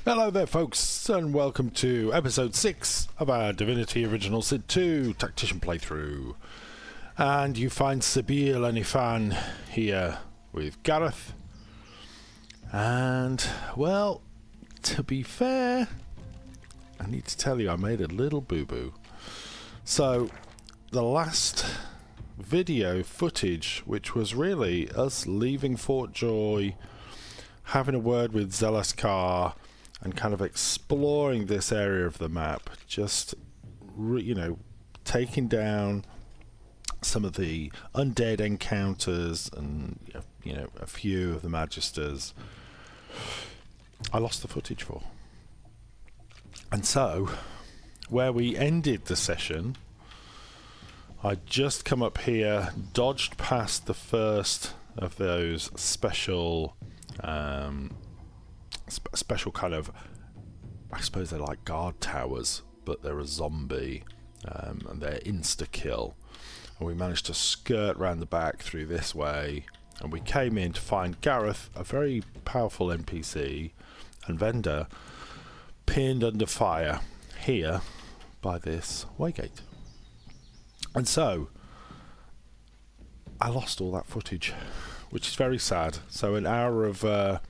Hello there folks, and welcome to episode 6 of our Divinity Original Sin 2 Tactician playthrough. And you find Sebille and Ifan here with Gareth. And, well, to be fair, I need to tell you I made a little boo-boo. So, the last video footage, which was really us leaving Fort Joy, having a word with Zelaskar, and kind of exploring this area of the map, just taking down some of the undead encounters and a few of the Magisters, I lost the footage for. And so where we ended the session, I'd just come up here, dodged past the first of those special special kind of, I suppose they're like guard towers, but they're a zombie, and they're insta-kill. And we managed to skirt round the back through this way, and we came in to find Gareth, a very powerful NPC and vendor, pinned under fire here by this waygate. And so I lost all that footage, which is very sad. So an hour of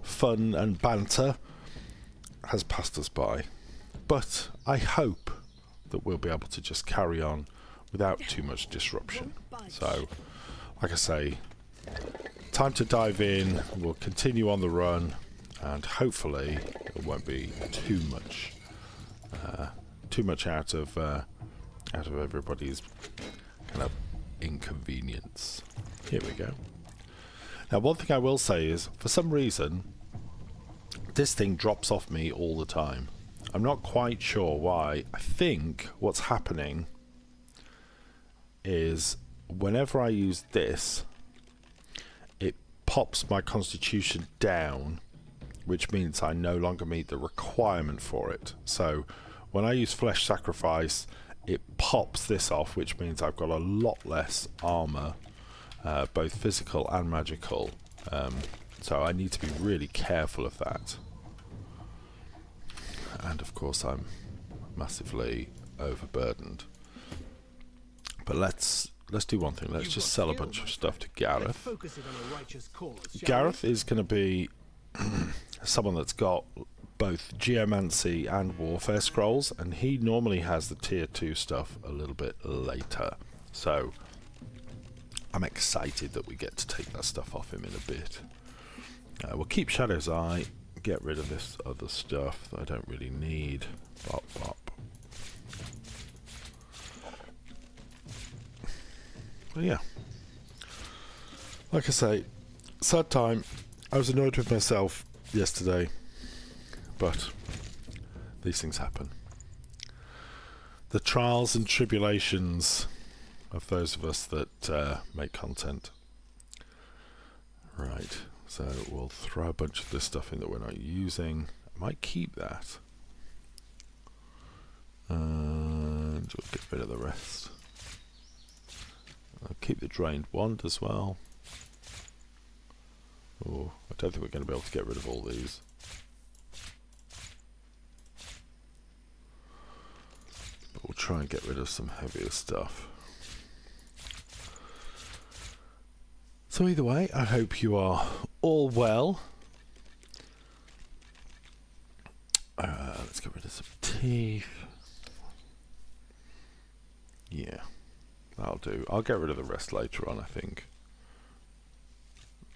fun and banter has passed us by, but I hope that we'll be able to just carry on without too much disruption. So, like I say, time to dive in. We'll continue on the run, and hopefully it won't be too much out of everybody's kind of inconvenience. Here we go. Now, one thing I will say is, for some reason, this thing drops off me all the time. I'm not quite sure why. I think what's happening is whenever I use this, it pops my constitution down, which means I no longer meet the requirement for it. So when I use flesh sacrifice, it pops this off, which means I've got a lot less armor, both physical and magical. So I need to be really careful of that. And of course I'm massively overburdened. But let's do one thing. Let's just sell a bunch of stuff to Gareth. Gareth is going to be someone that's got both geomancy and warfare scrolls, and he normally has the tier 2 stuff a little bit later. So I'm excited that we get to take that stuff off him in a bit. We'll keep Shadow's Eye, get rid of this other stuff that I don't really need. Bop, bop. But yeah, like I say, sad time. I was annoyed with myself yesterday, but these things happen. The trials and tribulations of those of us that make content. Right, so we'll throw a bunch of this stuff in that we're not using. I might keep that. And we'll get rid of the rest. I'll keep the drained wand as well. Oh, I don't think we're going to be able to get rid of all these. But we'll try and get rid of some heavier stuff. So either way, I hope you are all well. Let's get rid of some teeth. Yeah, that'll do. I'll get rid of the rest later on, I think.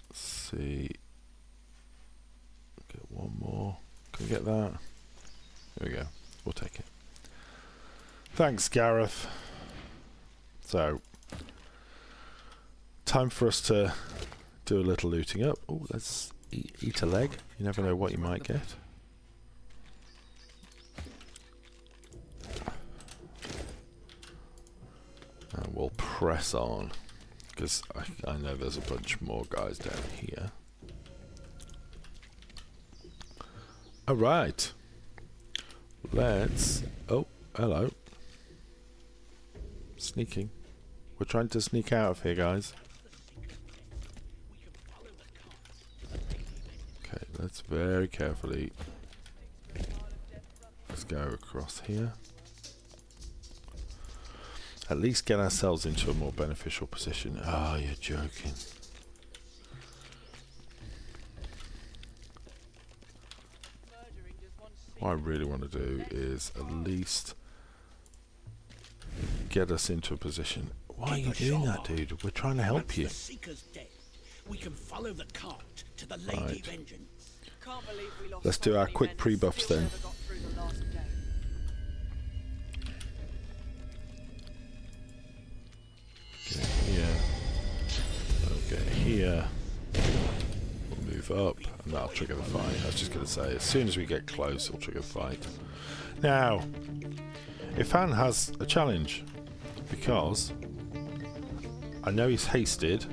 Let's see. Get one more. Can we get that? There we go. We'll take it. Thanks, Gareth. So, time for us to do a little looting up. Oh, let's eat a leg. You never know what you might get. And we'll press on, because I know there's a bunch more guys down here. Alright. Let's... Oh, hello. Sneaking. We're trying to sneak out of here, guys. Okay, let's very carefully Let's go across here. At least get ourselves into a more beneficial position. Oh, you're joking. What I really want to do is at least get us into a position. Why are you doing that, dude? We're trying to help you. We can follow the cart to the Lady Vengeance. Let's do our quick pre-buffs then. Get here. Okay, here. We'll move up, and that'll trigger the fight. I was just going to say, as soon as we get close, it'll trigger the fight. Now, Ifan has a challenge, because I know he's hasted,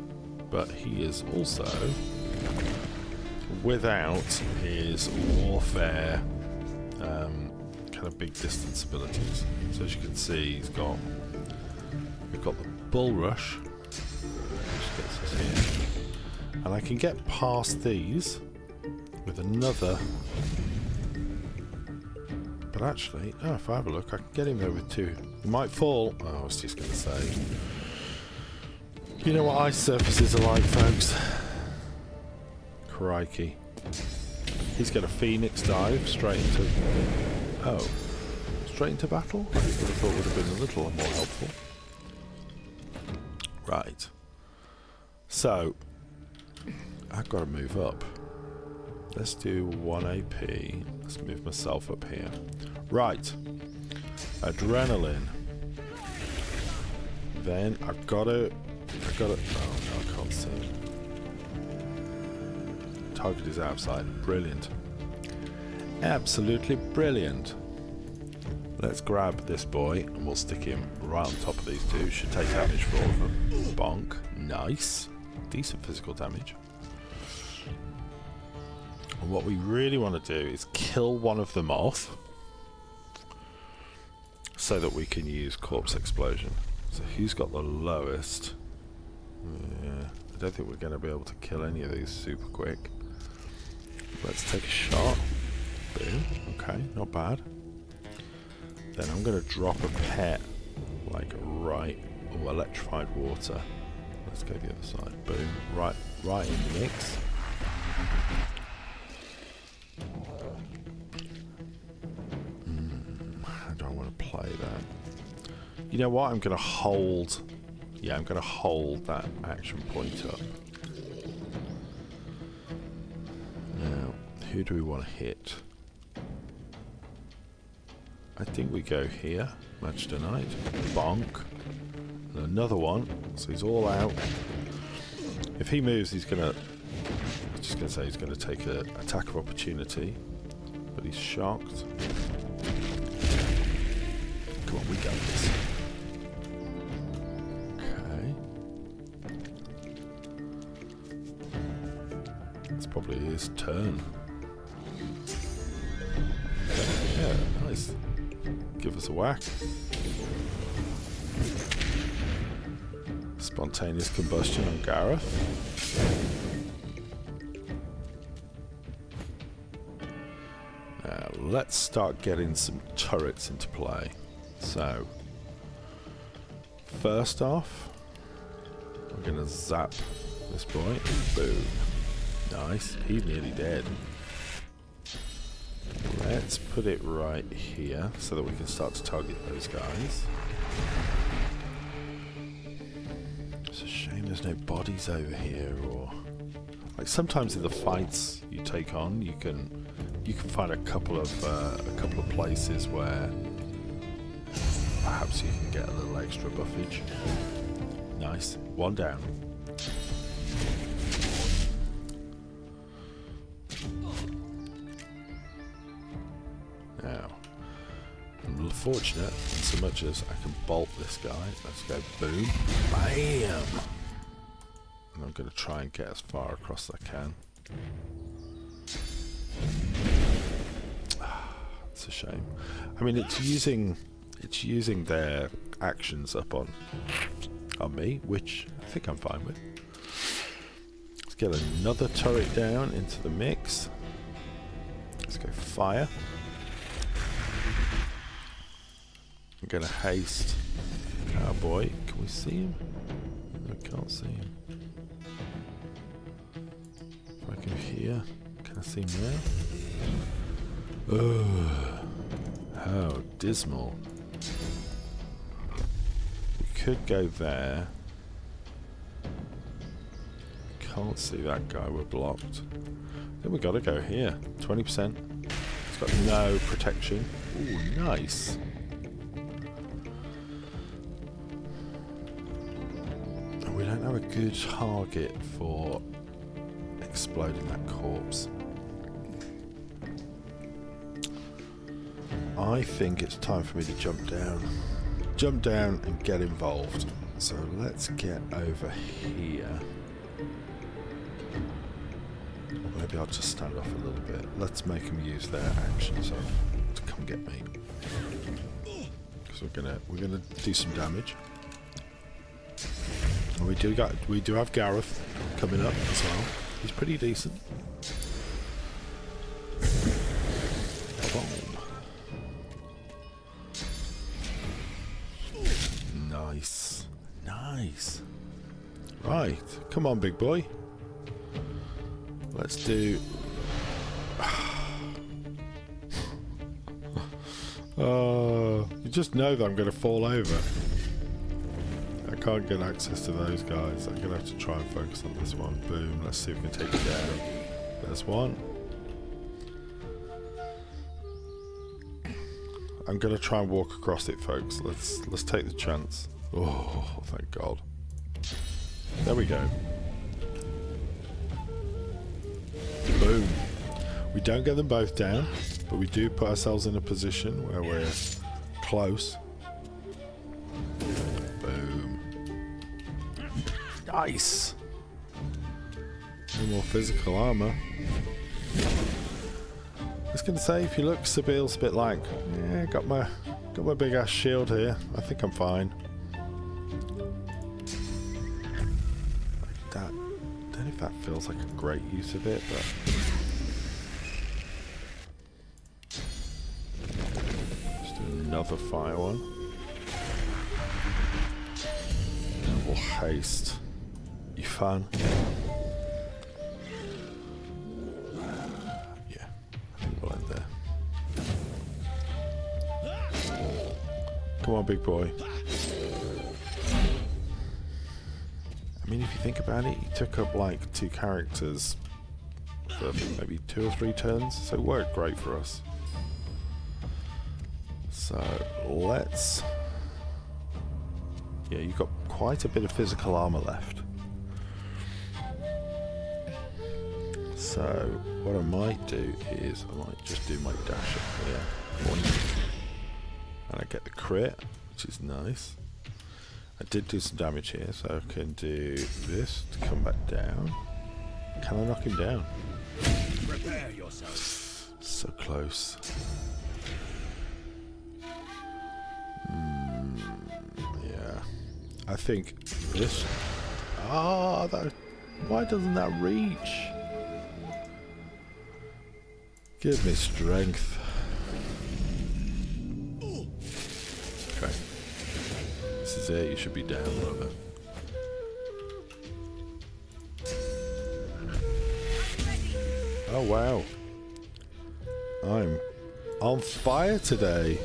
but he is also without his warfare kind of big distance abilities. So as you can see, we've got the bull rush, which gets us here, and I can get past these with another. But actually, oh, if I have a look, I can get him there with two. He might fall. Oh, I was just going to say. You know what ice surfaces are like, folks? Crikey. He's got a phoenix dive straight into... Oh. Straight into battle? I would have thought would have been a little more helpful. Right. So, I've got to move up. Let's do 1 AP. Let's move myself up here. Right. Adrenaline. Then I've got to... oh no, I can't see. Target is outside. Brilliant. Absolutely brilliant. Let's grab this boy and we'll stick him right on top of these two. Should take damage for all of them. Bonk. Nice. Decent physical damage. And what we really want to do is kill one of them off so that we can use corpse explosion. So who's got the lowest? Yeah, I don't think we're going to be able to kill any of these super quick. Let's take a shot. Boom. Okay, not bad. Then I'm going to drop a pet, like right. Oh, electrified water. Let's go the other side. Boom. Right in the mix. How do I want to play that? You know what? I'm going to hold. Yeah, I'm going to hold that action point up. Now, who do we want to hit? I think we go here. Magister Knight. Bonk. And another one. So he's all out. If he moves, he's going to... I was just going to say he's going to take an attack of opportunity. But he's shocked. Come on, we got this. Probably his turn. Yeah, nice. Give us a whack. Spontaneous combustion on Gareth. Now let's start getting some turrets into play. So first off, we're gonna zap this boy. Boom. Nice, he's nearly dead. Let's put it right here so that we can start to target those guys. It's a shame there's no bodies over here, or like sometimes in the fights you take on, you can find a couple of places where perhaps you can get a little extra buffage. Nice, one down. Now, I'm fortunate in so much as I can bolt this guy. Let's go boom, bam! And I'm going to try and get as far across as I can. It's a shame. I mean, it's using their actions up on me, which I think I'm fine with. Let's get another turret down into the mix. Let's go fire. gonna haste Cowboy. Can we see him? No, we can't see him. If I go here, can I see him now? Ugh, how dismal. We could go there. Can't see that guy, we're blocked. Then we gotta go here. 20%. It's got no protection. Ooh, nice. And we don't have a good target for exploding that corpse. I think it's time for me to jump down. Jump down and get involved. So let's get over here. Maybe I'll just stand off a little bit. Let's make them use their actions to come get me. Because we're gonna do some damage. And we do have Gareth coming up as well. He's pretty decent. Boom. Nice. Nice. Right, come on, big boy. Let's do... you just know that I'm going to fall over. I can't get access to those guys. I'm going to have to try and focus on this one. Boom. Let's see if we can take it down. There's one. I'm going to try and walk across it, folks. Let's take the chance. Oh, thank God. There we go. Boom. We don't get them both down, but we do put ourselves in a position where we're close. Boom. Nice. No more physical armor. I was going to say, if you look, Sebille's a bit like, yeah, got my big ass shield here. I think I'm fine. That. I don't know if that feels like a great use of it, but. Another fire one. And we'll haste Ifan. Yeah, I think we'll end there. Come on, big boy. I mean, if you think about it, he took up like 2 characters for maybe 2 or 3 turns, so it worked great for us. So let's... Yeah, you've got quite a bit of physical armor left. So what I might do is I might just do my dash up here. And I get the crit, which is nice. I did do some damage here, so I can do this to come back down. Can I knock him down? Prepare yourself. So close. Yeah, I think this. Ah, that. Why doesn't that reach? Give me strength. Okay, this is it. You should be down a little bit. Oh wow, I'm on fire today.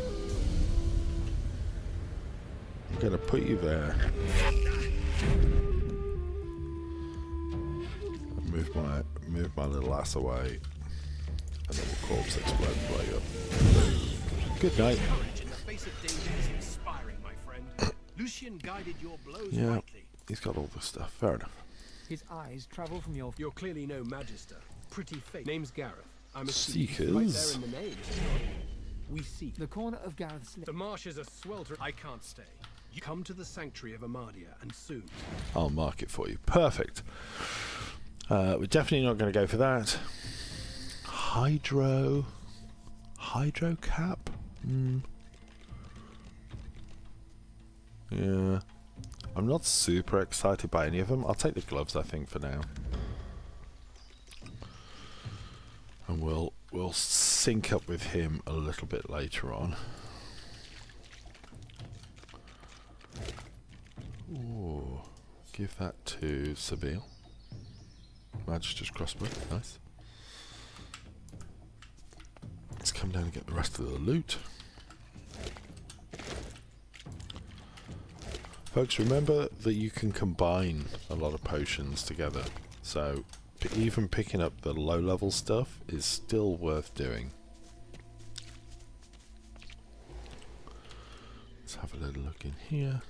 I'm gonna put you there. Move my little ass away, and then we'll corpse explode right up. Good night. In the face of danger is inspiring, my friend. Lucian guided your blows Yeah, rightly. he's got all the stuff. Fair enough. His eyes travel from your... You're clearly no Magister. Pretty fake. Name's Gareth. I'm a Seekers. Right there in the name. We seek. The corner of Gareth's lip. The marshes are sweltering. I can't stay. You come to the sanctuary of Amadia, and soon. I'll mark it for you. Perfect. We're definitely not going to go for that. Hydro cap? Yeah. I'm not super excited by any of them. I'll take the gloves, I think, for now. And we'll sync up with him a little bit later on. Ooh, give that to Sebille. Magister's crossbow, nice. Let's come down and get the rest of the loot. Folks, remember that you can combine a lot of potions together, so even picking up the low level stuff is still worth doing. Let's have a little look in here.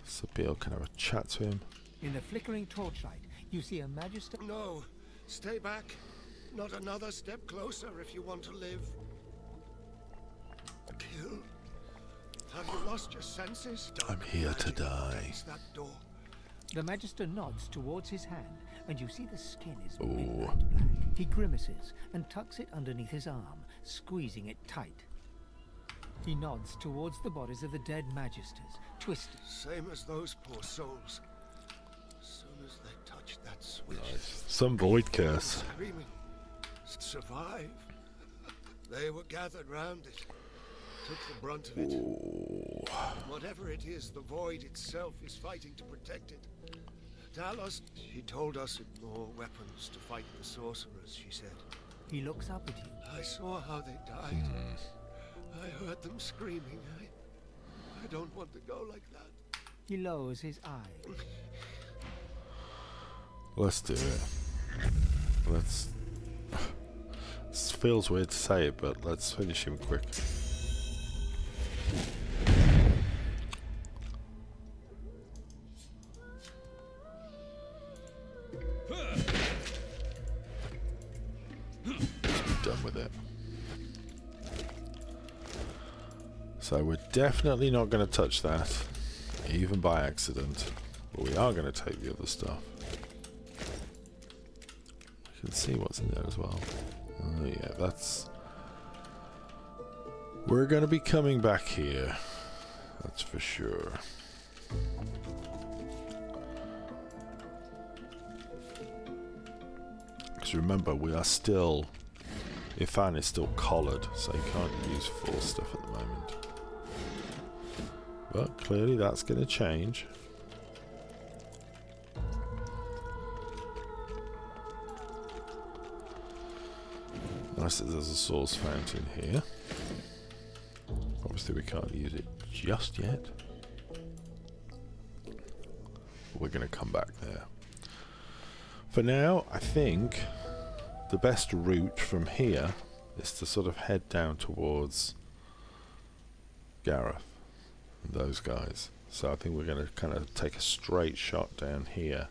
Sebille can have a chat to him. In the flickering torchlight, you see a Magister. No, stay back. Not another step closer if you want to live. Kill? Have you lost your senses? I'm here to die. That door. The Magister nods towards his hand, and you see the skin is Ooh. midnight black. He grimaces and tucks it underneath his arm, squeezing it tight. He nods towards the bodies of the dead Magisters, twisted. Same as those poor souls. As soon as they touched that switch, Nice. Some void curse. screaming. Survive. They were gathered round it. Took the brunt of it. Ooh. Whatever it is, the void itself is fighting to protect it. Talos, she told us it more weapons to fight the sorcerers, she said. He looks up at you. I saw how they died. I heard them screaming. I don't want to go like that. He lowers his eye. Let's do it. Let's... This feels weird to say it, but let's finish him quick. Let's be done with it. So we're definitely not going to touch that, even by accident. But we are going to take the other stuff. You can see what's in there as well. Oh yeah, that's... We're going to be coming back here. That's for sure. Because remember, we are still... Ifan is still collared, so you can't use full stuff at the moment. But clearly that's going to change. Nice that there's a source fountain here. Obviously we can't use it just yet. We're going to come back there. For now, I think the best route from here is to sort of head down towards Gareth and those guys. So I think we're going to kind of take a straight shot down here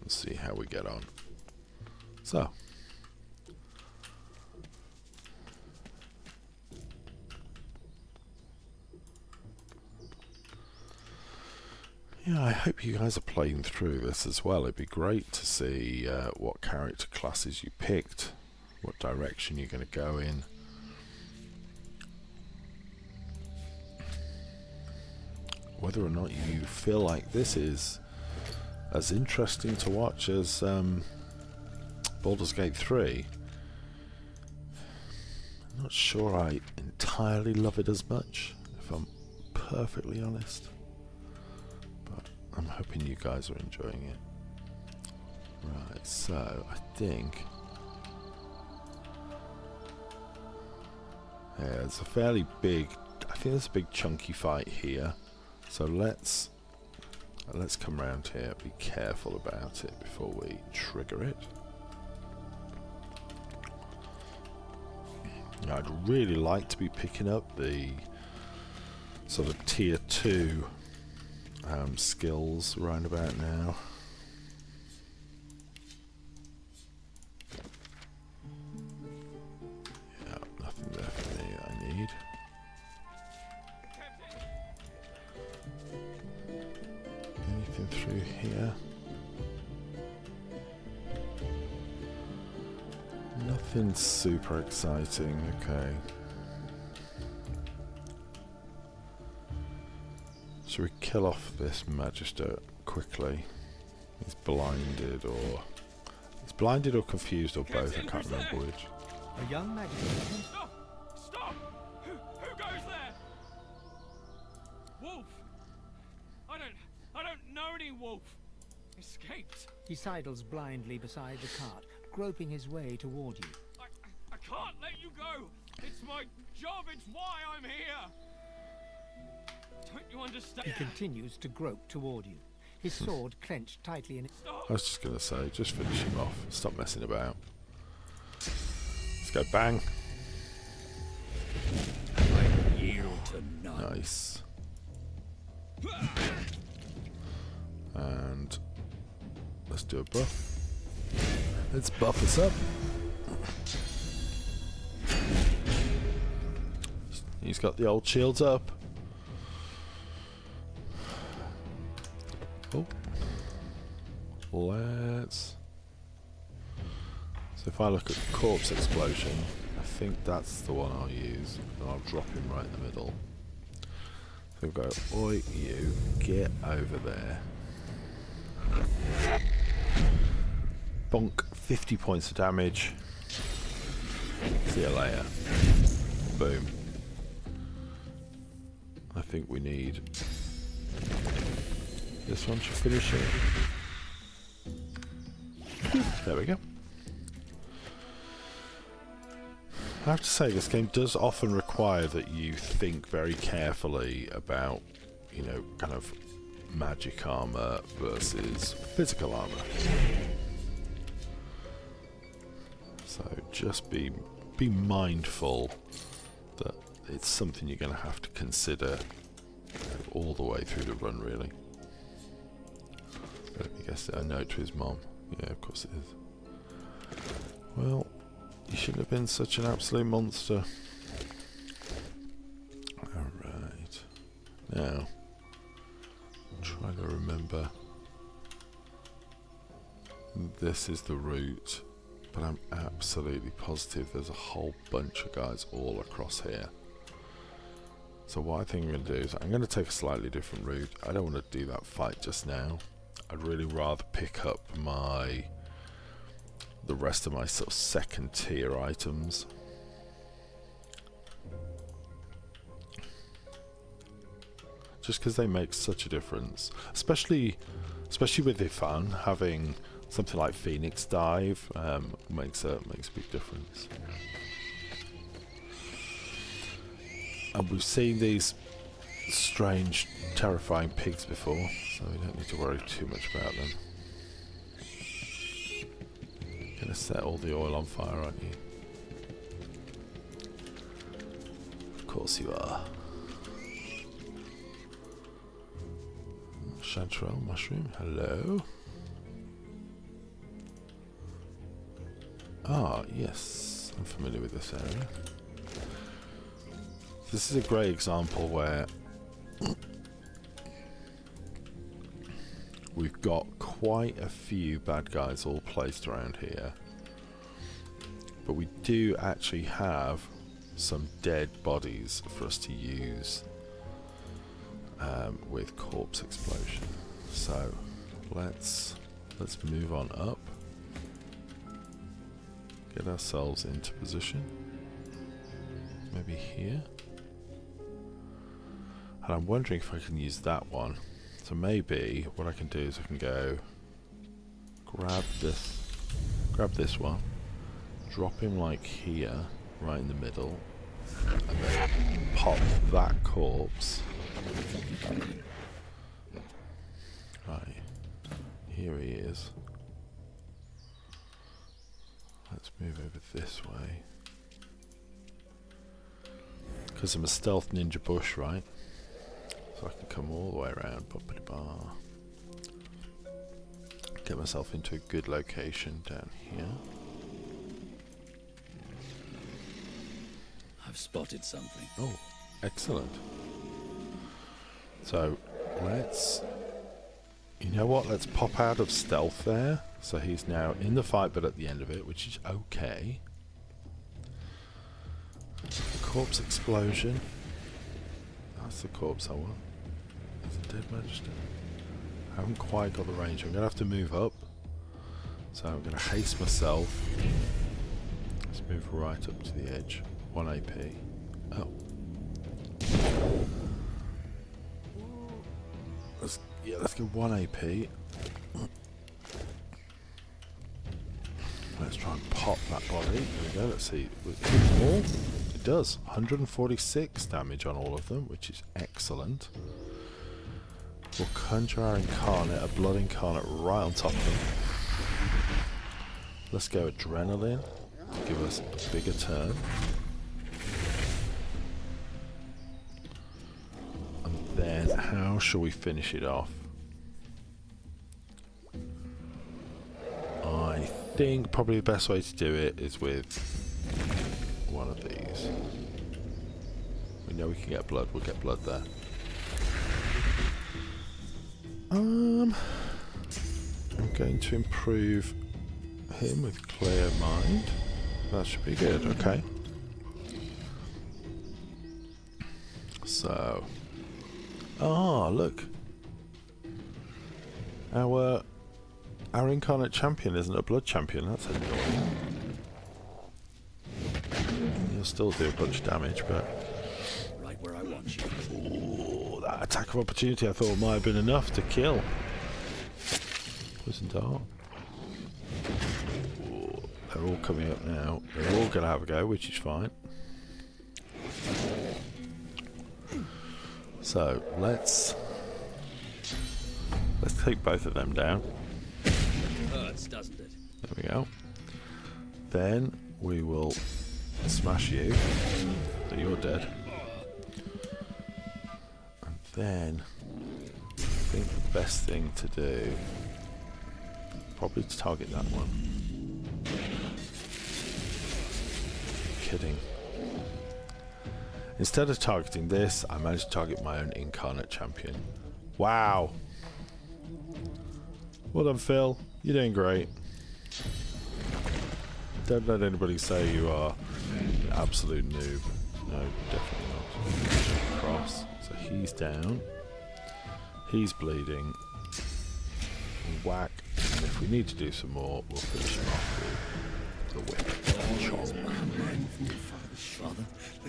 and see how we get on. So, yeah, I hope you guys are playing through this as well. It'd be great to see what character classes you picked, what direction you're going to go in. Whether or not you feel like this is as interesting to watch as Baldur's Gate 3. I'm not sure I entirely love it as much, if I'm perfectly honest. But I'm hoping you guys are enjoying it. Right, so I think... Yeah, it's a fairly big... I think there's a big chunky fight here. So let's come around here, be careful about it before we trigger it. Yeah, I'd really like to be picking up the sort of tier 2 skills around about now. Yeah, nothing there for me that I need. Anything through here? Nothing super exciting, okay. Should we kill off this Magister quickly? He's blinded or confused or both, I can't remember which. A young Magister. Stop! Stop! Who goes there? Wolf! I don't know any wolf. Escaped. He sidles blindly beside the cart, groping his way toward you. I can't let you go. It's my job. It's why I'm here. Don't you understand? He continues to grope toward you, his sword clenched tightly in. I was just going to say, just finish him off. Stop messing about. Let's go bang. I yield to none. Nice. And let's do a buff. Let's buff this up. He's got the old shields up. Oh. Let's... So if I look at corpse explosion, I think that's the one I'll use. And I'll drop him right in the middle. So we'll go, oi, you, get over there. Bonk, 50 points of damage. See you later. Boom. I think we need... This one should finish it. There we go. I have to say, this game does often require that you think very carefully about, you know, kind of magic armor versus physical armor. So just be mindful that it's something you're going to have to consider all the way through the run, really. Let me guess, a note to his mom. Yeah, of course it is. Well, you shouldn't have been such an absolute monster. Alright. Now, I'm trying to remember. This is the route, but I'm absolutely positive there's a whole bunch of guys all across here. So what I think I'm going to do is I'm going to take a slightly different route. I don't want to do that fight just now. I'd really rather pick up the rest of my sort of second tier items. Just because they make such a difference, especially with Ifan, having something like Phoenix Dive makes a big difference. And we've seen these strange, terrifying pigs before, so we don't need to worry too much about them. Gonna set all the oil on fire, aren't you? Of course you are. Chanterelle mushroom, hello. Ah, yes, I'm familiar with this area. This is a great example where we've got quite a few bad guys all placed around here, but we do actually have some dead bodies for us to use with corpse explosion. So let's move on up, get ourselves into position, maybe here. And I'm wondering if I can use that one. So maybe what I can do is I can go grab this one, drop him like here, right in the middle, and then pop that corpse. Right, here he is. Let's move over this way. Because I'm a stealth ninja bush, right? So I can come all the way around, bar. Get myself into a good location down here. I've spotted something. Oh, excellent. So let's, you know what? Let's pop out of stealth there. So he's now in the fight, but at the end of it, which is okay. Corpse explosion. That's the corpse I want. Is it dead Magister? I haven't quite got the range. I'm going to have to move up. So I'm going to haste myself. Let's move right up to the edge. 1 AP. Oh. Yeah, let's go 1 AP. Let's try and pop that body. There we go. Let's see. All. It does. 146 damage on all of them, which is excellent. We'll conjure our incarnate, a blood incarnate, right on top of them. Let's go adrenaline to give us a bigger turn. And then how shall we finish it off? I think probably the best way to do it is with one of these. We know we can get blood, we'll get blood there. I'm going to improve him with clear mind. That should be good, okay. So, look. Our incarnate champion isn't a blood champion, that's annoying. He'll still do a bunch of damage, but... Right where I want you. Ooh, that attack of opportunity I thought might have been enough to kill. Poison dart. Ooh, they're all coming up now. They're all going to have a go, which is fine. So, let's take both of them down. Hurts, doesn't it? There we go. Then we will smash you, so you're dead. And then I think the best thing to do, probably to target that one. Kidding. Instead of targeting this, I managed to target my own incarnate champion. Wow! Well done, Phil. You're doing great. Don't let anybody say you are an absolute noob. No, definitely not. Cross. So he's down. He's bleeding. Whack. And if we need to do some more, we'll finish him off with the whip.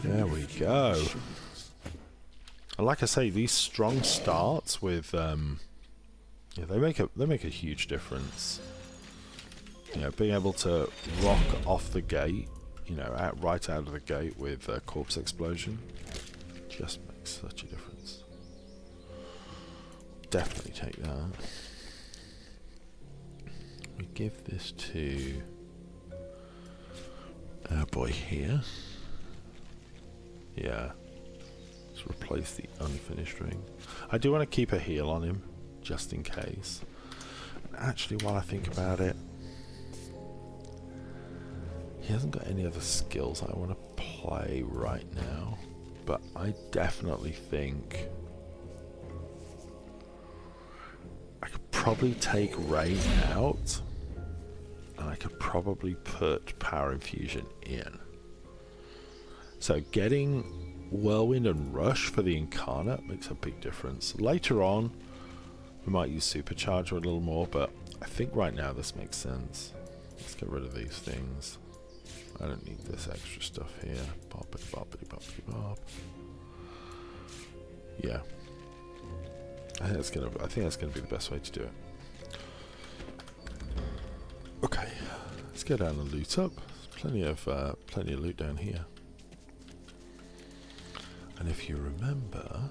There we go. And like I say, these strong starts with yeah, they make a huge difference. You know, being able to rock off the gate, you know, right out of the gate with a corpse explosion, just makes such a difference. Definitely take that. We give this to our boy here. Yeah. Let's replace the unfinished ring. I do want to keep a heal on him, just in case. And actually, while I think about it, he hasn't got any other skills I want to play right now. But I definitely think I could probably take Rain out, and I could probably put Power Infusion in. So getting Whirlwind and Rush for the Incarnate makes a big difference. Later on, we might use Supercharger a little more, but I think right now this makes sense. Let's get rid of these things. I don't need this extra stuff here. Boppity boppity boppity bop. Yeah. I think that's gonna be the best way to do it. Okay, let's go down and loot up. There's plenty of loot down here. And if you remember,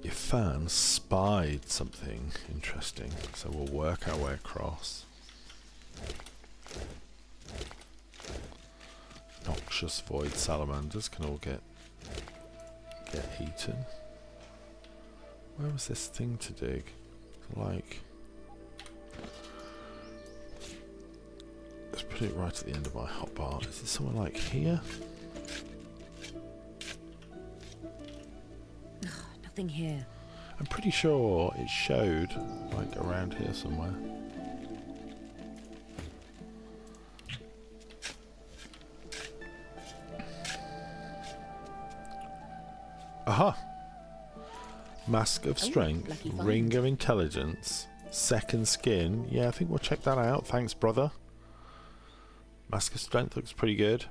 Ifan spied something interesting, so we'll work our way across. Noxious void salamanders can all get eaten. Where was this thing to dig? Like, let's put it right at the end of my hotbar. Is it somewhere like here? Nothing here. I'm pretty sure it showed like around here somewhere. Aha! Mask of Strength, Ring of Intelligence, Second Skin. Yeah, I think we'll check that out. Thanks, brother. Mask of Strength looks pretty good.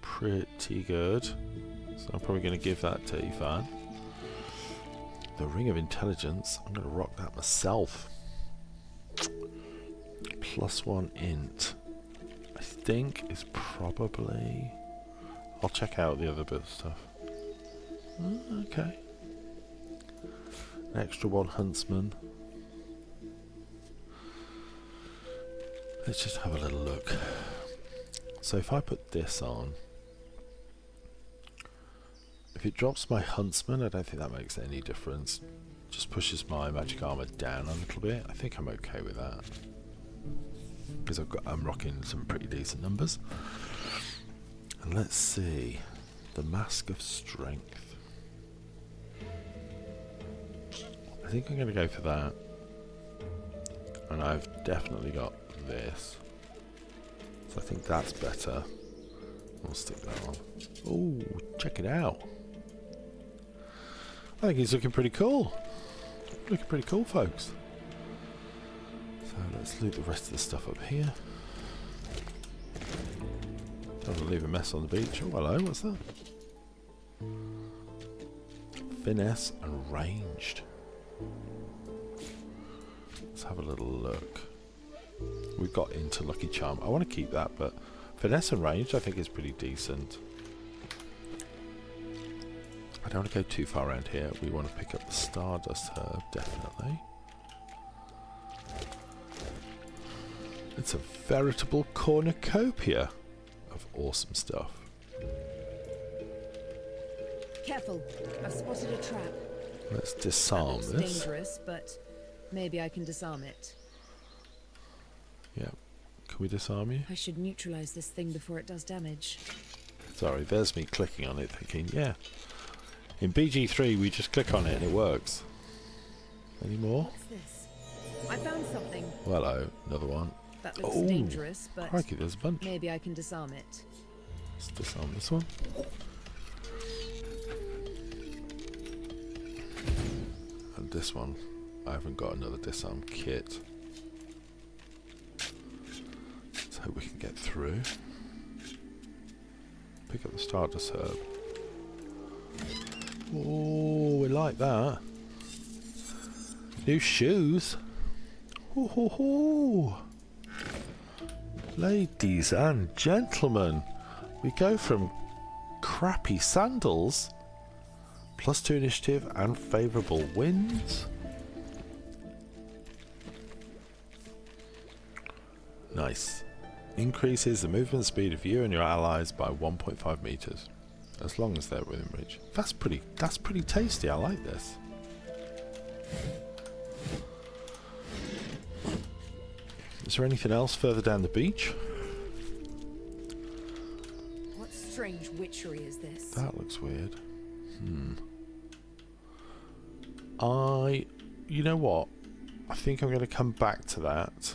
Pretty good. So I'm probably going to give that to Ifan. the Ring of Intelligence. I'm going to rock that myself. +1 int. I think is probably... I'll check out the other bit of stuff. Okay. An extra 1 huntsman. Let's just have a little look. So if I put this on, if it drops my huntsman, I don't think that makes any difference. Just pushes my magic armor down a little bit. I think I'm okay with that, because I'm rocking some pretty decent numbers. And let's see, the Mask of Strength. I think I'm going to go for that. And I've definitely got this, so I think that's better. We'll stick that on. Oh, check it out. I think he's looking pretty cool. Looking pretty cool, folks. So let's loot the rest of the stuff up here. Don't want to leave a mess on the beach. Oh, hello, what's that? Finesse and ranged. Let's have a little look. We've got into Lucky Charm. I want to keep that, but finesse and ranged I think is pretty decent. I don't want to go too far around here. We want to pick up the Stardust Herb, definitely. It's a veritable cornucopia of awesome stuff. Careful, I've spotted a trap. Let's disarm That looks this. dangerous, but maybe I can disarm it. Yeah. Can we disarm you? I should neutralize this thing before it does damage. Sorry, there's me clicking on it thinking, yeah. In BG3 we just click on it and it works. Any more? What's this? I found something. Well, hello, another one. That looks Oh, dangerous, but crikey, there's a bunch. maybe I can disarm it. Let's disarm this one. And this one, I haven't got another disarm kit. Let's hope we can get through. Pick up the Stardust Herb. Oh, we like that. New shoes. Ho ho ho. Ladies and gentlemen, we go from crappy sandals, +2 initiative and favourable winds. Nice. Increases the movement speed of you and your allies by 1.5 meters, as long as they're within reach. That's pretty tasty. I like this. Is there anything else further down the beach? What strange witchery is this? That looks weird. You know what? I think I'm going to come back to that.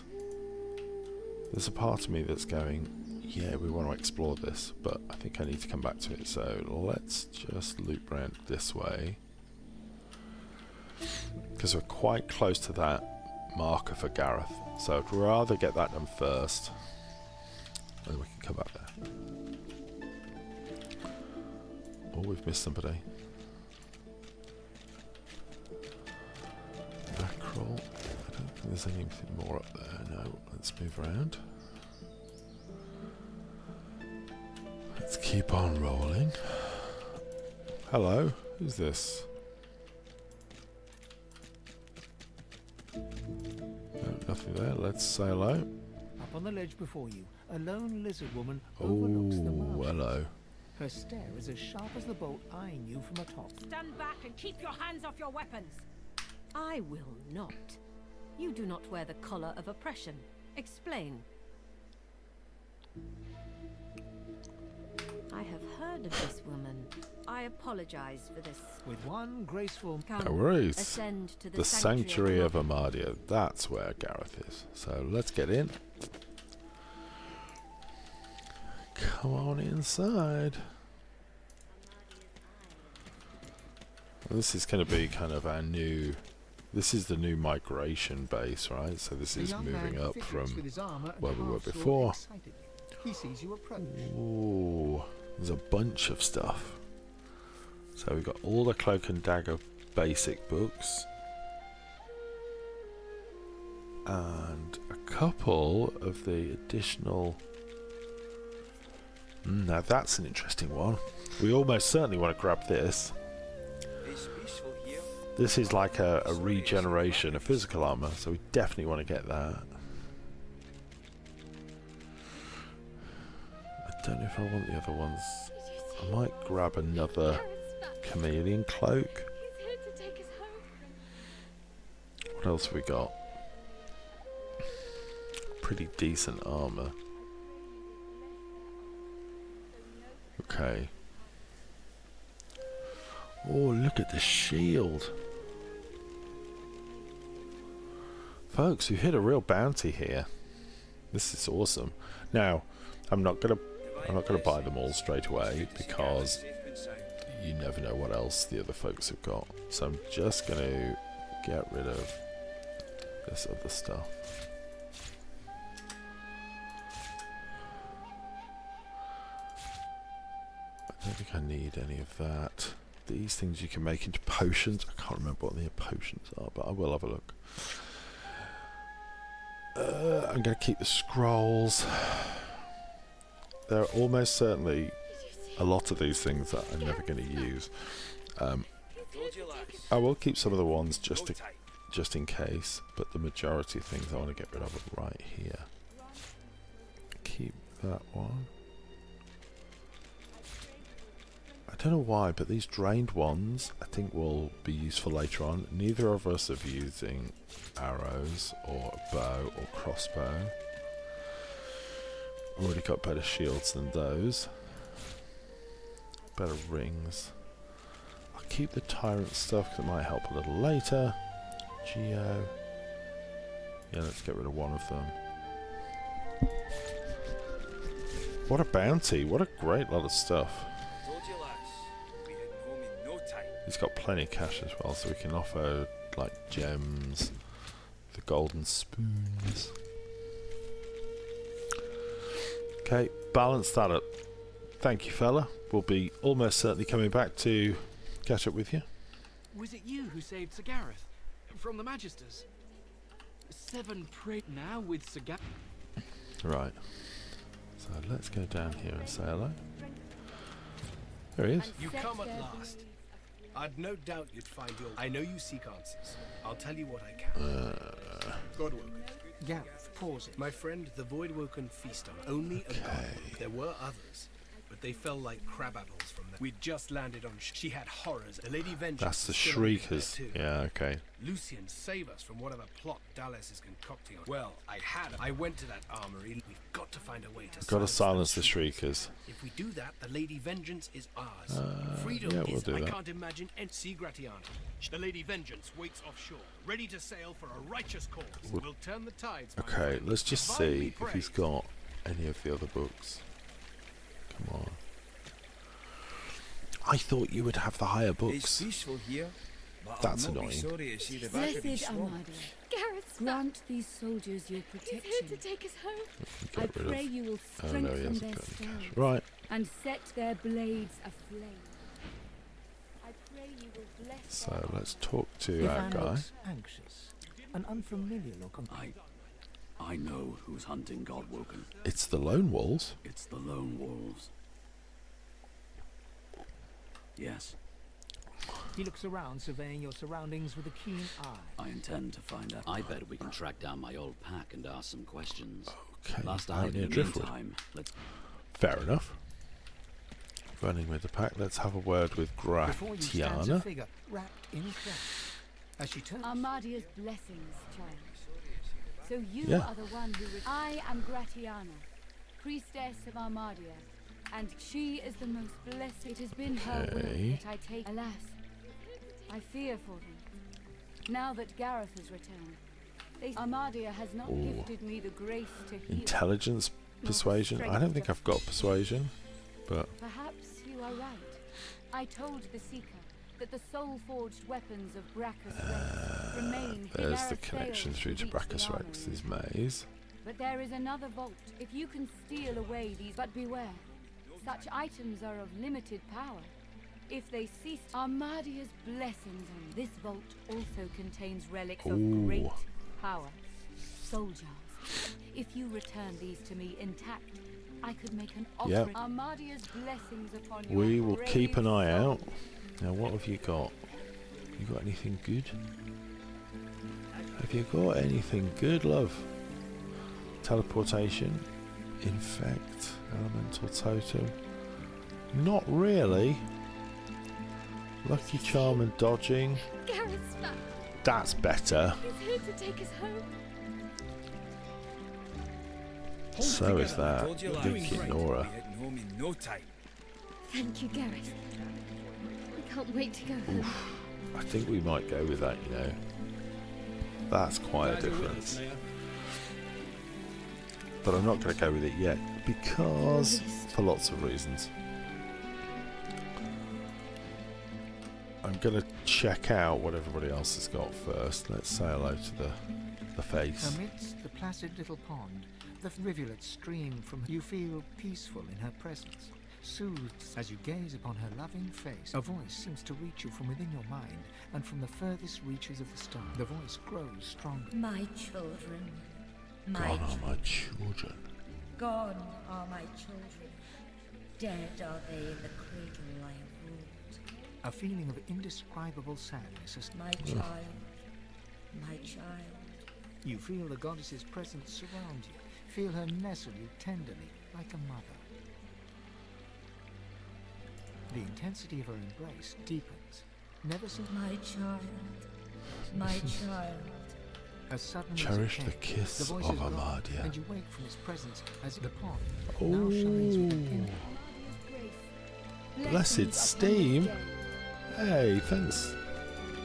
There's a part of me that's going, yeah, we want to explore this, but I think I need to come back to it. So let's just loop around this way, because we're quite close to that marker for Gareth. So I'd rather get that done first, and then we can come back there. Oh, we've missed somebody. Mackerel. I don't think there's anything more up there. No, let's move around. Let's keep on rolling. Hello, who's this? No, nothing there. Let's say hello. Up on the ledge before you, a lone lizard woman overlooks the Oh, marshes. hello. Her stare is as sharp as the bolt eyeing you from atop. Stand back and keep your hands off your weapons. I will not. You do not wear the collar of oppression. Explain. I have heard of this woman. I apologize for this. With one graceful... Come, No worries. ascend to The Sanctuary of Amadia. That's where Gareth is. So let's get in. Come on inside. This is going to be kind of our new... This is the new migration base, right? So this is moving up from where we were before. He sees you approach. Ooh, there's a bunch of stuff. So we've got all the cloak and dagger basic books. And a couple of the additional... now that's an interesting one. We almost certainly want to grab this. This is like a regeneration of physical armor, so we definitely want to get that. I don't know if I want the other ones. I might grab another chameleon cloak. What else have we got? Pretty decent armor. Okay. Oh, look at the shield. Folks, we've hit a real bounty here. This is awesome. Now, I'm not gonna buy them all straight away because you never know what else the other folks have got. So I'm just gonna get rid of this other stuff. I don't think I need any of that. These things you can make into potions. I can't remember what the potions are, but I will have a look. I'm going to keep the scrolls. There are almost certainly a lot of these things that I'm never going to use. I will keep some of the ones just in case, but the majority of things I want to get rid of are right here. Keep that one. I don't know why, but these drained ones I think will be useful later on. Neither of us are using arrows or a bow or crossbow. Already got better shields than those. Better rings. I'll keep the tyrant stuff because it might help a little later. Geo. Yeah, let's get rid of one of them. What a bounty. What a great lot of stuff. He's got plenty of cash as well, so we can offer like gems, the golden spoons. Okay, balance that up. Thank you, fella. We'll be almost certainly coming back to catch up with you. Was it you who saved Sir Gareth from the Magisters? 7 prey now with Sir Gareth. Right. So let's go down here and say hello. There he is. You come at last. I'd no doubt you'd find your... I know you seek answers. I'll tell you what I can. Godwoken. Gareth pauses. My friend, the Voidwoken feast on only a god. There were others, but they fell like crab apples from them. We'd just landed on... She had horrors. The Lady Vengeance... That's the is still on Shriekers. there too. Yeah, okay. Lucian, save us from whatever plot Dallas is concocting. Well, I went to that armory. We've got to find a way to... Got to silence the Shriekers. If we do that, the Lady Vengeance is ours. Freedom yeah, we'll is... do I that. can't imagine... See Gratiana. The Lady Vengeance waits offshore, ready to sail for a righteous cause. We'll turn the tides. my Okay, friend. let's just Divinely see if he's praised. got any of the other books. Come on. I thought you would have the higher It's books. peaceful here, but That's I'll not annoying. be sorry to see the battery Blessed swamped. Amadia, Gareth's grant these soldiers your He's here to protection. take us home. Get I rid pray of- you will Oh no, he strengthen hasn't their got any cash. spells Right. and set their blades aflame. I pray you will bless So their let's talk to our Ifan guy. looks anxious. An unfamiliar look on... I know who's hunting Godwoken. It's the Lone Wolves. It's the Lone Wolves. Yes, He looks around, surveying your surroundings with a keen eye. I intend to find out. I bet we can track down my old pack and ask some questions. Okay. Last out I heard, near in the Driftwood. meantime, let's... Fair enough. Running with the pack. Let's have a word with Before you stands a Gratiana. figure wrapped in cloth. As she turns... Amadia's blessings, child. So you Yeah. are the one who... I am Gratiana, priestess of Amadia, and she is the most blessed. It has been her will Okay. that I take... Alas, I fear for them. Now that Gareth has returned, Amadia has not Ooh. gifted me the grace to heal. Intelligence, persuasion. I don't think I've got persuasion, but Perhaps you are right. I told the Seeker that the soul-forged weapons of Braccus Rex remain. there's the Gareth connection failed through to reach the Braccus armory. Rex's maze. But there is another vault. If you can steal away these, but beware, such items are of limited power. If they cease, Amadia's blessings on this vault also contains relics Ooh. of great power. Soul jars. If you return these to me intact, I could make an offering. Amadia's blessings upon you. We will keep an eye out. Now, what have you got? You got anything good? Have you got anything good, love? Teleportation, infect, elemental totem. Not really. Lucky charm and dodging. Gareth's back. That's better. He's here to take us home. So is that. Big Nora. No time. Thank you, Gareth. I can't wait to go home. Oof. I think we might go with that, you know. That's quite a difference. But I'm not going to go with it yet because for lots of reasons. I'm going to check out what everybody else has got first. Let's say hello to the face. Amidst the placid little pond, the rivulets stream from her. You feel peaceful in her presence, soothed as you gaze upon her loving face. A voice seems to reach you from within your mind and from the furthest reaches of the star. The voice grows stronger. My children. Gone are my children. Gone are my children. Dead are they in the cradle I have ruled. A feeling of indescribable sadness is My child. My child. You feel the goddess's presence surround you. Feel her nestle you tenderly, like a mother. The intensity of her embrace deepens. Never since My child. My child. as suddenly Cherish as the it came, kiss the voice of is gone, Amadia. and you wake from his presence as the pond now shines with an Blessed steam. Hey, thanks.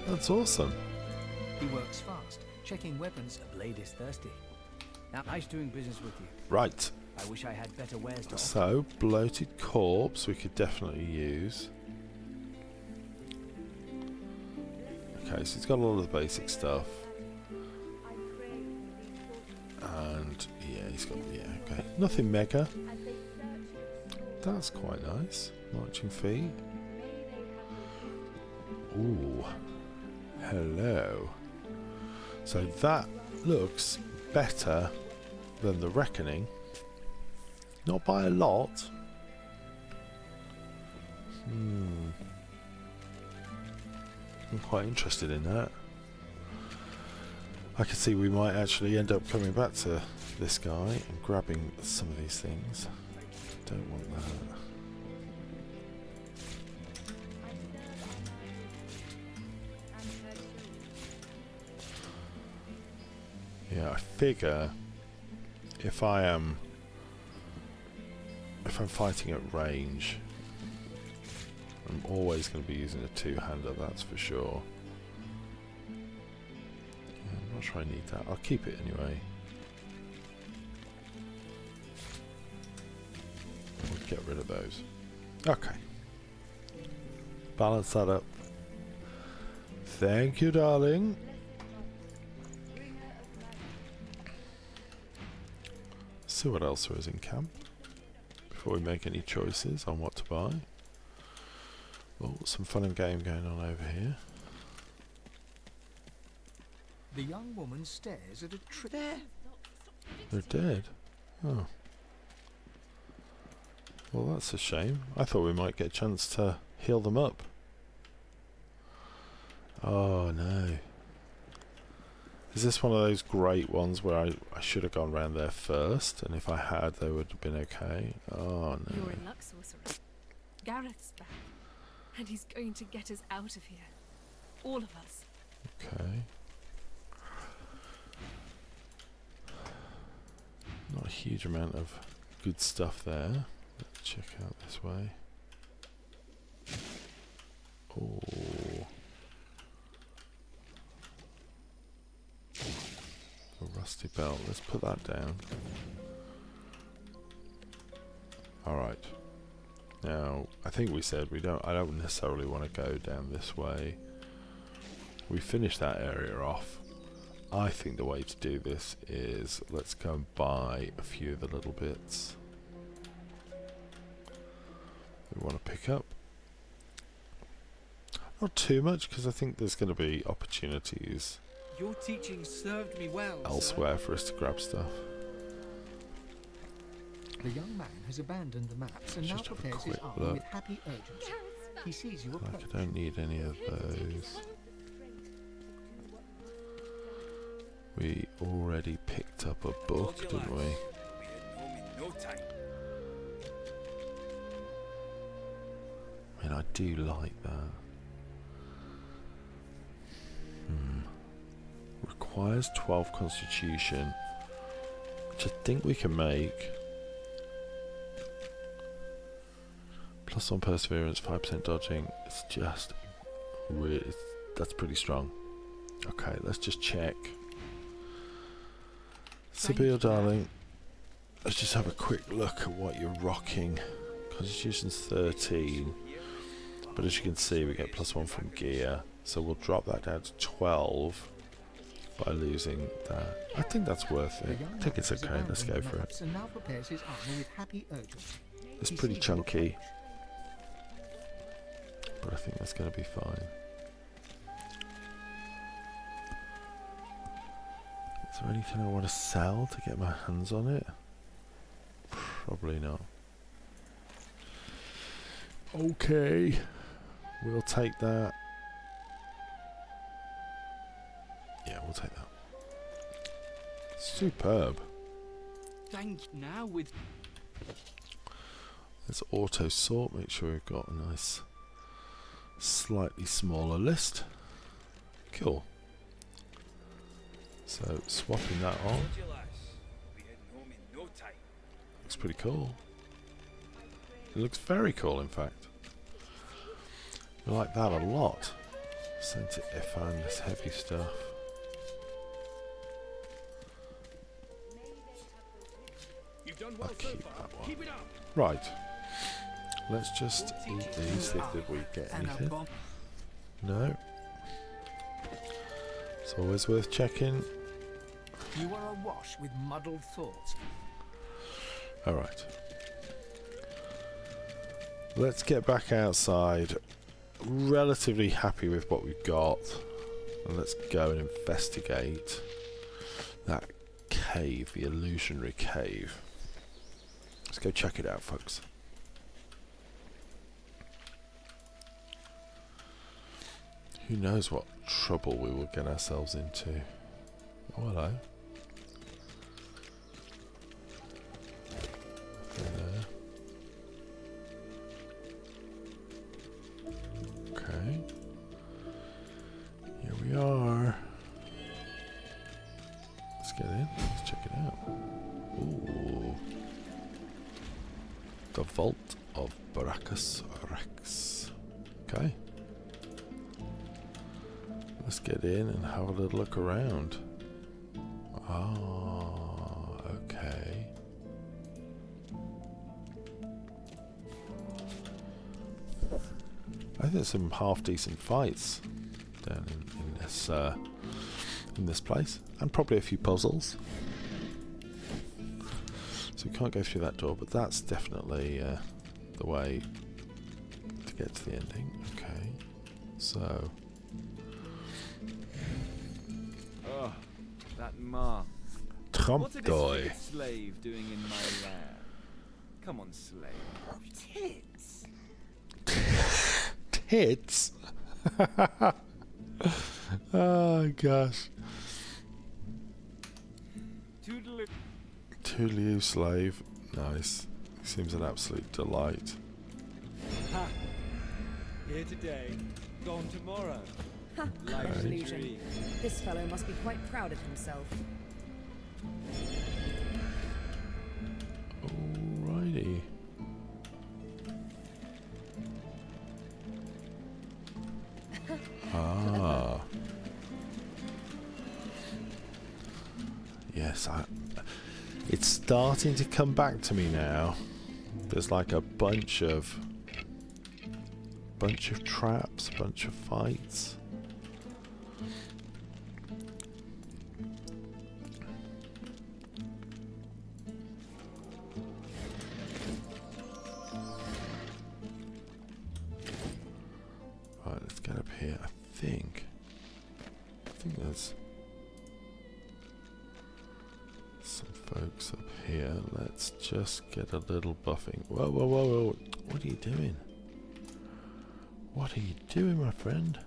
That's awesome. He works fast, checking weapons. The blade is thirsty. Now, nice doing business with you. Right. I wish I had better wares to offer. So, bloated corpse we could definitely use. Okay, so it's got a lot of the basic stuff. And, yeah, he's got, yeah, okay. Nothing mega. That's quite nice. Marching feet. Ooh. Hello. So that looks better than the Reckoning. Not by a lot. I'm quite interested in that. I can see we might actually end up coming back to this guy and grabbing some of these things. Don't want that. Yeah, I figure if I'm fighting at range, I'm always going to be using a two-hander, that's for sure. Yeah, I'm not sure I need that. I'll keep it anyway. We'll get rid of those. Okay. Balance that up. Thank you, darling. See what else there is in camp before we make any choices on what to buy. Oh, some fun and game going on over here. The young woman stares at a tree. They're dead. Oh. Well, that's a shame. I thought we might get a chance to heal them up. Oh no. Is this one of those great ones where I should have gone round there first, and if I had, they would have been okay? Oh no. You're in luck, sorcerer. Gareth's back, and he's going to get us out of here. All of us. Okay. Not a huge amount of good stuff there. Let's check out this way. Oh. A rusty belt. Let's put that down. Alright. Now, I think we said I don't necessarily want to go down this way. We finished that area off. I think the way to do this is let's go and buy a few of the little bits we want to pick up. Not too much, because I think there's going to be opportunities Your teaching served me well, elsewhere for us to grab stuff. The young man has abandoned the maps and now Just have a prepares his quick army look. with happy urgency. He sees you approach. Like I don't need any of those. We already picked up a book, didn't we? I mean, I do like that. Requires 12 constitution, which I think we can make. +1 perseverance, 5% dodging. It's just really, that's pretty strong. Okay, let's just check. Sebille, darling, let's just have a quick look at what you're rocking. Constitution's 13, but as you can see, we get +1 from gear, so we'll drop that down to 12 by losing that. I think that's worth it. I think it's okay. Let's go for it. And now prepares his army with happy urgency. It's pretty chunky, but I think that's going to be fine. Is there anything I want to sell to get my hands on it? Probably not. Okay, we'll take that. Yeah, we'll take that. Superb. Thank you. Now with Let's auto sort, make sure we've got a nice slightly smaller list. Cool. So swapping that on. Looks pretty cool. It looks very cool, in fact. I like that a lot. Send to Ifan, this heavy stuff. I'll keep that one. Right. Let's just eat these, see if we get anything. No. It's always worth checking. You are awash with muddled thoughts. Alright. Let's get back outside. Relatively happy with what we've got. And let's go and investigate that cave, the illusionary cave. Let's go check it out, folks. Who knows what trouble we will get ourselves into. Oh, hello. There. Okay. Here we are. Let's get in. Let's check it out. Ooh. The Vault of Braccus Rex. Okay. Let's get in and have a little look around. Ah, okay. I think there's some half decent fights down in this place, and probably a few puzzles. So we can't go through that door, but that's definitely the way to get to the ending. Okay, so. Oh, that mark. Trompdoy. What is this slave doing in my lair? Come on, slave. Tits. Tits? Oh gosh. Toodaloo, slave. Nice. He seems an absolute delight. Ha! Here today, gone tomorrow. Ha! Okay. Illusion. This fellow must be quite proud of himself. Alrighty. Ah. Yes, it's starting to come back to me now. There's like a bunch of traps, a bunch of fights. Right, let's get up here. I think there's some folks up here. Let's just get a little buffing. Whoa, whoa, whoa, whoa. What are you doing? What are you doing, my friend?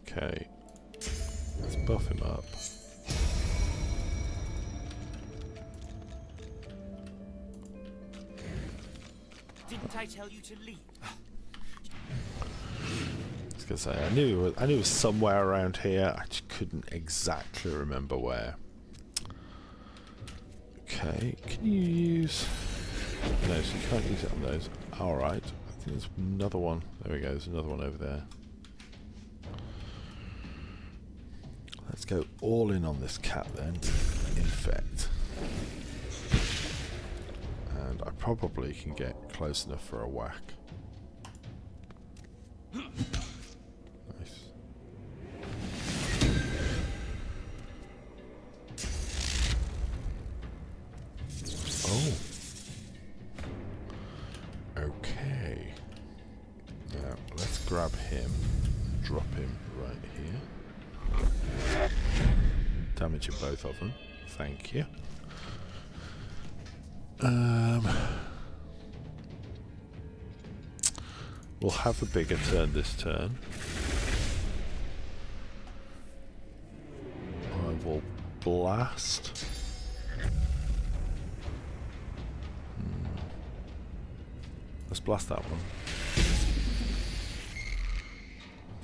Okay. Let's buff him up. Didn't I tell you to leave? I was gonna say, I knew it was somewhere around here. I just couldn't exactly remember where. Okay, can you use? No, so you can't use it on those. All right. I think there's another one. There we go. There's another one over there. Let's go all in on this cat then. Infect. And I probably can get close enough for a whack. Nice. Oh. Okay. Now let's grab him, drop him right here. Damaging both of them. Thank you. We'll have a bigger turn this turn. I will blast. Let's blast that one.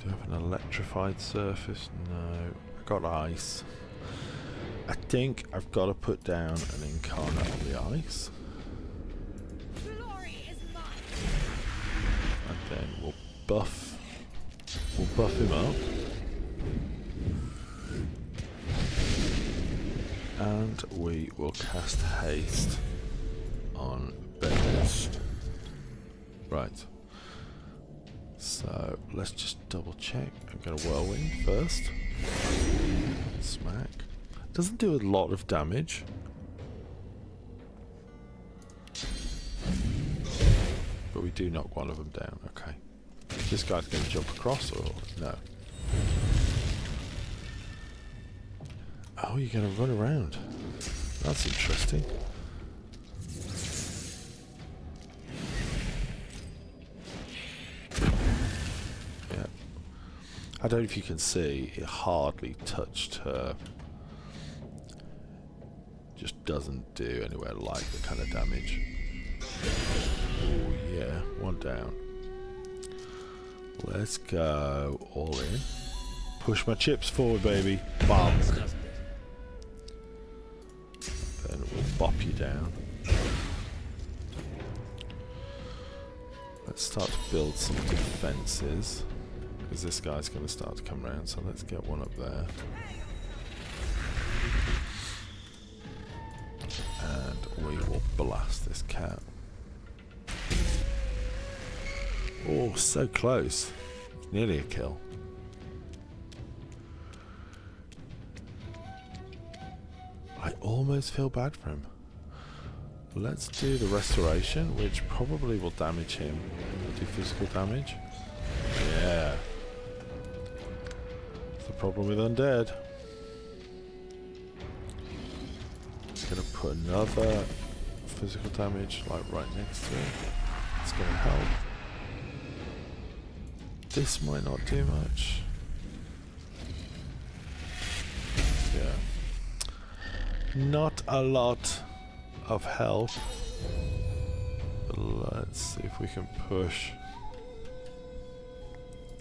Do I have an electrified surface? No. I got ice. I think I've got to put down an incarnate on the ice. Glory is mine. And then we'll buff him up. And we will cast haste on Best. Right. So let's just double check. I'm going to whirlwind first. Smack. Doesn't do a lot of damage. But we do knock one of them down. Okay. This guy's going to jump across or no? Oh, you're going to run around. That's interesting. Yeah. I don't know if you can see, it hardly touched her. Just doesn't do anywhere like the kind of damage. Oh yeah, one down. Let's go all in. Push my chips forward, baby. Bop. Then we'll bop you down. Let's start to build some defences. Because this guy's going to start to come around, so let's get one up there. And we will blast this cat. Oh, so close. It's nearly a kill. I almost feel bad for him. Let's do the restoration, which probably will damage him. Do physical damage. Yeah. That's the problem with undead. Gonna put another physical damage like right next to it. It's gonna help. This might not do much. Yeah. Not a lot of help. But let's see if we can push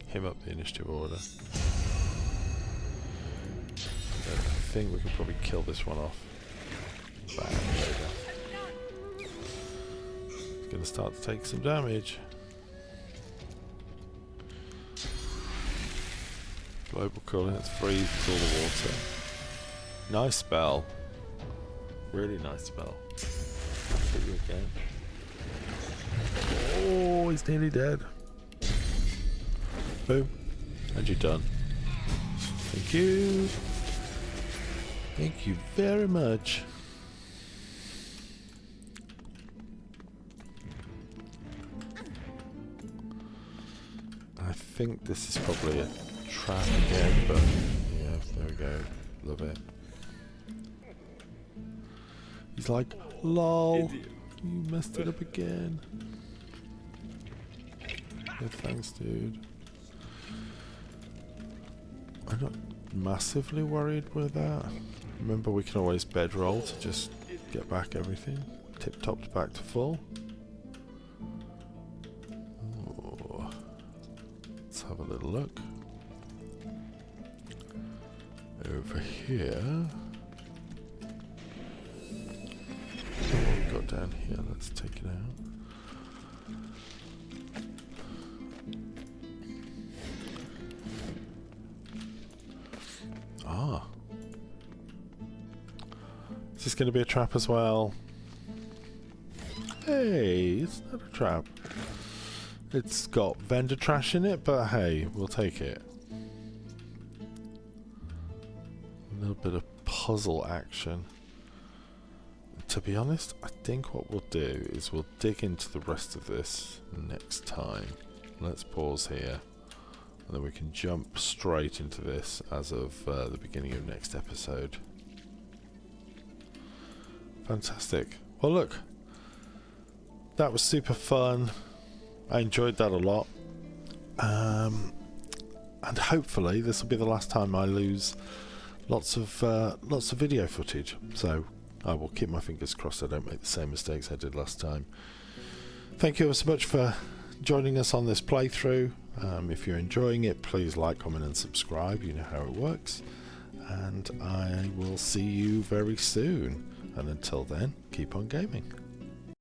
him up the initiative order. I think we can probably kill this one off. Bang, there we go. It's going to start to take some damage. Global cooling, let's freeze all the water. Nice spell. Really nice spell. Hit you again. Oh, he's nearly dead. Boom. And you're done. Thank you. Thank you very much. I think this is probably a trap again, but yeah, there we go. Love it. He's like, lol, you messed it up again. Yeah, thanks, dude. I'm not massively worried with that. Remember, we can always bedroll to just get back everything. Tip-topped back to full. Ooh. Let's have a little look. Over here. What we've got down here, let's take it out. Ah. Is this going to be a trap as well? Hey, it's not a trap. It's got vendor trash in it, but hey, we'll take it. A little bit of puzzle action. To be honest, I think what we'll do is we'll dig into the rest of this next time. Let's pause here. And then we can jump straight into this as of the beginning of next episode. Fantastic. Well, look. That was super fun. I enjoyed that a lot. And hopefully this will be the last time I lose lots of video footage. So I will keep my fingers crossed I don't make the same mistakes I did last time. Thank you ever so much for joining us on this playthrough. If you're enjoying it, please like, comment and subscribe. You know how it works. And I will see you very soon. And until then, keep on gaming.